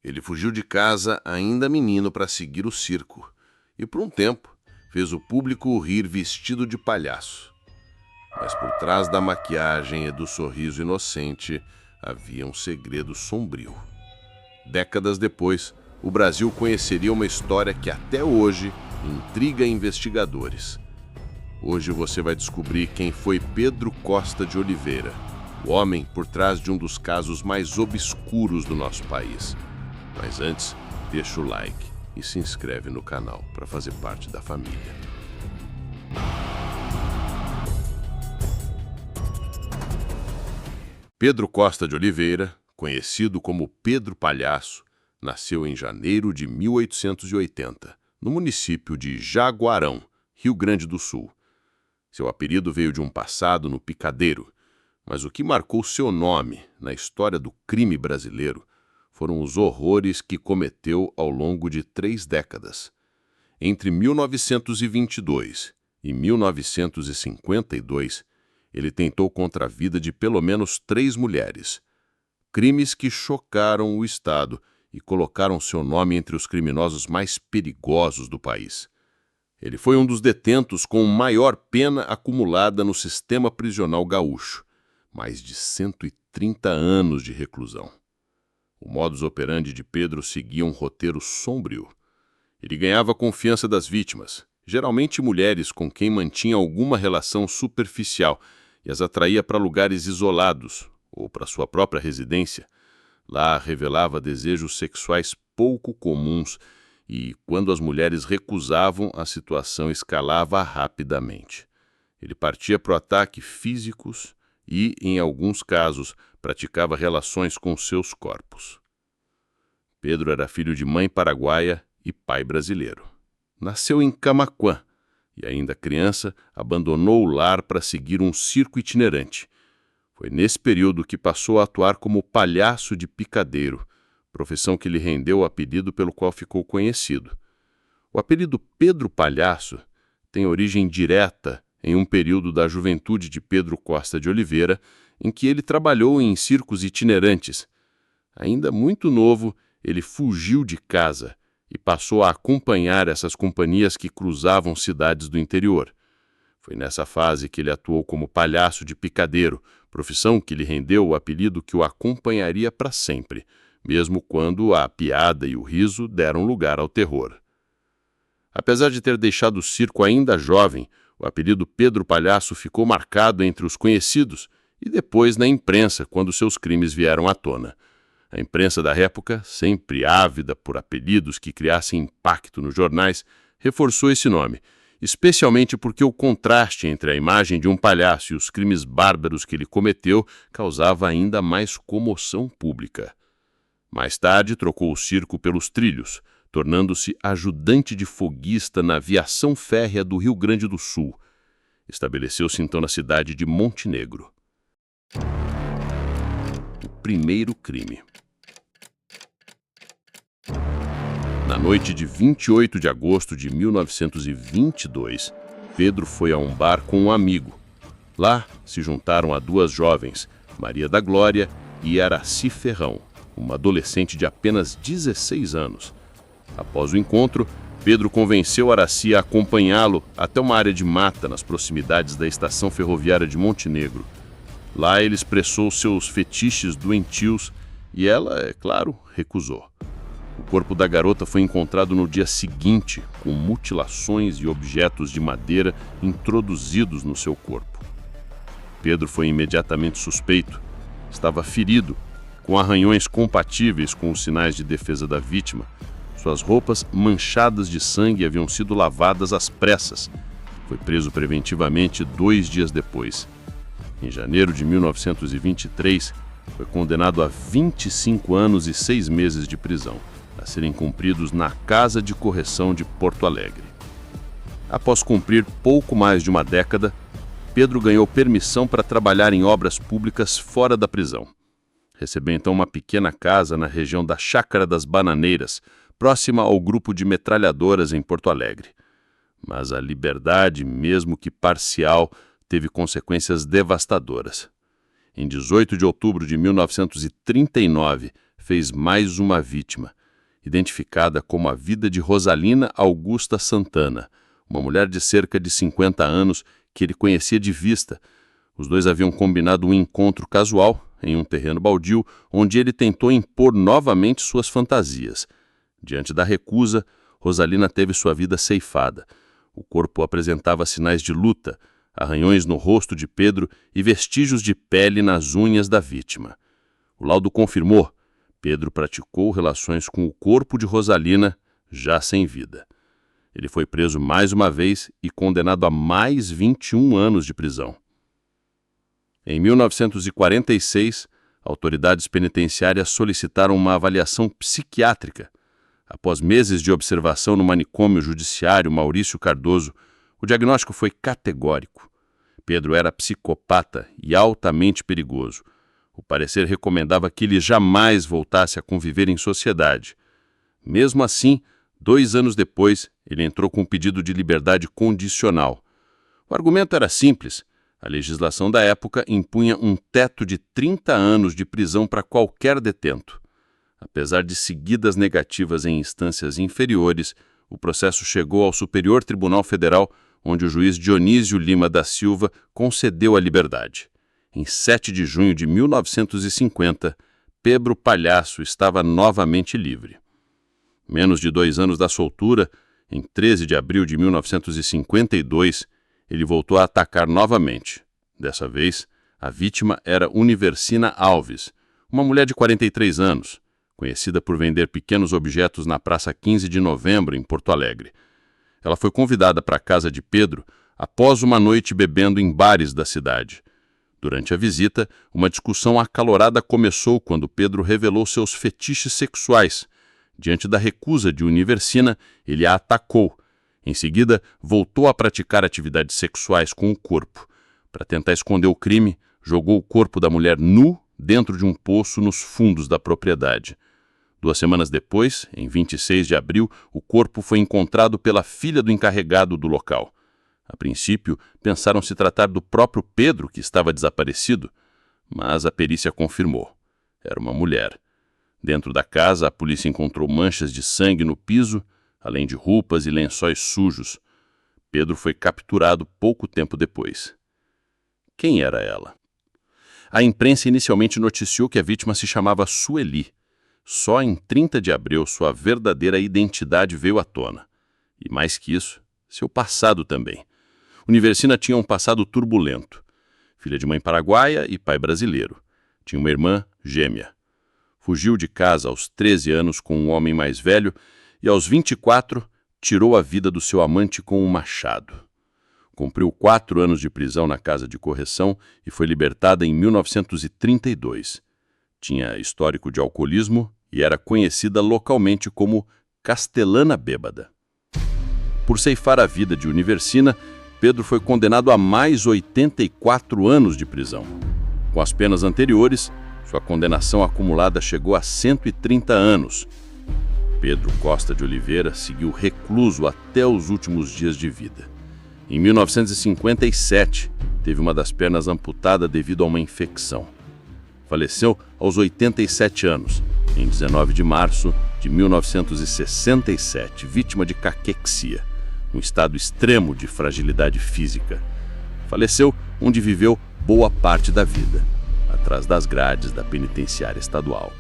Ele fugiu de casa ainda menino para seguir o circo e, por um tempo, fez o público rir vestido de palhaço. Mas por trás da maquiagem e do sorriso inocente havia um segredo sombrio. Décadas depois, o Brasil conheceria uma história que até hoje intriga investigadores. Hoje você vai descobrir quem foi Pedro Costa de Oliveira, o homem por trás de um dos casos mais obscuros do nosso país. Mas antes, deixa o like e se inscreve no canal para fazer parte da família. Pedro Costa de Oliveira, conhecido como Pedro Palhaço, nasceu em janeiro de 1880, no município de Jaguarão, Rio Grande do Sul. Seu apelido veio de um passado no picadeiro, mas o que marcou seu nome na história do crime brasileiro foram os horrores que cometeu ao longo de 3 décadas. Entre 1922 e 1952, ele tentou contra a vida de pelo menos 3 mulheres. Crimes que chocaram o Estado e colocaram seu nome entre os criminosos mais perigosos do país. Ele foi um dos detentos com maior pena acumulada no sistema prisional gaúcho, mais de 130 anos de reclusão. O modus operandi de Pedro seguia um roteiro sombrio. Ele ganhava a confiança das vítimas, geralmente mulheres com quem mantinha alguma relação superficial, e as atraía para lugares isolados ou para sua própria residência. Lá revelava desejos sexuais pouco comuns e, quando as mulheres recusavam, a situação escalava rapidamente. Ele partia para o ataque físicos e, em alguns casos, praticava relações com seus corpos. Pedro era filho de mãe paraguaia e pai brasileiro. Nasceu em Camaquã e, ainda criança, abandonou o lar para seguir um circo itinerante. Foi nesse período que passou a atuar como palhaço de picadeiro, profissão que lhe rendeu o apelido pelo qual ficou conhecido. O apelido Pedro Palhaço tem origem direta em um período da juventude de Pedro Costa de Oliveira, em que ele trabalhou em circos itinerantes. Ainda muito novo, ele fugiu de casa e passou a acompanhar essas companhias que cruzavam cidades do interior. Foi nessa fase que ele atuou como palhaço de picadeiro, profissão que lhe rendeu o apelido que o acompanharia para sempre, mesmo quando a piada e o riso deram lugar ao terror. Apesar de ter deixado o circo ainda jovem, o apelido Pedro Palhaço ficou marcado entre os conhecidos e depois na imprensa, quando seus crimes vieram à tona. A imprensa da época, sempre ávida por apelidos que criassem impacto nos jornais, reforçou esse nome, especialmente porque o contraste entre a imagem de um palhaço e os crimes bárbaros que ele cometeu causava ainda mais comoção pública. Mais tarde, trocou o circo pelos trilhos, tornando-se ajudante de foguista na aviação férrea do Rio Grande do Sul. Estabeleceu-se então na cidade de Montenegro. O primeiro crime. Na noite de 28 de agosto de 1922, Pedro foi a um bar com um amigo. Lá se juntaram a 2 jovens, Maria da Glória e Araci Ferrão, uma adolescente de apenas 16 anos. Após o encontro, Pedro convenceu Araci a acompanhá-lo até uma área de mata nas proximidades da estação ferroviária de Montenegro. Lá ele expressou seus fetiches doentios e ela, é claro, recusou. O corpo da garota foi encontrado no dia seguinte, com mutilações e objetos de madeira introduzidos no seu corpo. Pedro foi imediatamente suspeito. Estava ferido, com arranhões compatíveis com os sinais de defesa da vítima. Suas roupas manchadas de sangue haviam sido lavadas às pressas. Foi preso preventivamente 2 dias depois. Em janeiro de 1923, foi condenado a 25 anos e 6 meses de prisão, a serem cumpridos na Casa de Correção de Porto Alegre. Após cumprir pouco mais de uma década, Pedro ganhou permissão para trabalhar em obras públicas fora da prisão. Recebeu então uma pequena casa na região da Chácara das Bananeiras, próxima ao grupo de metralhadoras em Porto Alegre. Mas a liberdade, mesmo que parcial, teve consequências devastadoras. Em 18 de outubro de 1939, fez mais uma vítima, identificada como a vida de Rosalina Augusta Santana, uma mulher de cerca de 50 anos que ele conhecia de vista. Os dois haviam combinado um encontro casual em um terreno baldio, onde ele tentou impor novamente suas fantasias. Diante da recusa, Rosalina teve sua vida ceifada. O corpo apresentava sinais de luta, arranhões no rosto de Pedro e vestígios de pele nas unhas da vítima. O laudo confirmou: Pedro praticou relações com o corpo de Rosalina, já sem vida. Ele foi preso mais uma vez e condenado a mais 21 anos de prisão. Em 1946, autoridades penitenciárias solicitaram uma avaliação psiquiátrica. Após meses de observação no manicômio judiciário Maurício Cardoso, o diagnóstico foi categórico. Pedro era psicopata e altamente perigoso. O parecer recomendava que ele jamais voltasse a conviver em sociedade. Mesmo assim, 2 anos depois, ele entrou com um pedido de liberdade condicional. O argumento era simples. A legislação da época impunha um teto de 30 anos de prisão para qualquer detento. Apesar de seguidas negativas em instâncias inferiores, o processo chegou ao Superior Tribunal Federal, onde o juiz Dionísio Lima da Silva concedeu a liberdade. Em 7 de junho de 1950, Pedro Palhaço estava novamente livre. Menos de 2 anos da soltura, em 13 de abril de 1952, ele voltou a atacar novamente. Dessa vez, a vítima era Universina Alves, uma mulher de 43 anos, conhecida por vender pequenos objetos na Praça 15 de Novembro, em Porto Alegre. Ela foi convidada para a casa de Pedro após uma noite bebendo em bares da cidade. Durante a visita, uma discussão acalorada começou quando Pedro revelou seus fetiches sexuais. Diante da recusa de Universina, ele a atacou. Em seguida, voltou a praticar atividades sexuais com o corpo. Para tentar esconder o crime, jogou o corpo da mulher nu dentro de um poço nos fundos da propriedade. 2 semanas depois, em 26 de abril, o corpo foi encontrado pela filha do encarregado do local. A princípio, pensaram se tratar do próprio Pedro, que estava desaparecido, mas a perícia confirmou. Era uma mulher. Dentro da casa, a polícia encontrou manchas de sangue no piso, além de roupas e lençóis sujos. Pedro foi capturado pouco tempo depois. Quem era ela? A imprensa inicialmente noticiou que a vítima se chamava Sueli. Só em 30 de abril sua verdadeira identidade veio à tona. E mais que isso, seu passado também. Universina tinha um passado turbulento. Filha de mãe paraguaia e pai brasileiro. Tinha uma irmã gêmea. Fugiu de casa aos 13 anos com um homem mais velho e aos 24 tirou a vida do seu amante com um machado. Cumpriu 4 anos de prisão na casa de correção e foi libertada em 1932. Tinha histórico de alcoolismo e era conhecida localmente como Castelana Bêbada. Por ceifar a vida de Universina, Pedro foi condenado a mais 84 anos de prisão. Com as penas anteriores, sua condenação acumulada chegou a 130 anos. Pedro Costa de Oliveira seguiu recluso até os últimos dias de vida. Em 1957, teve uma das pernas amputada devido a uma infecção. Faleceu aos 87 anos, em 19 de março de 1967, vítima de caquexia, um estado extremo de fragilidade física. Faleceu onde viveu boa parte da vida, atrás das grades da penitenciária estadual.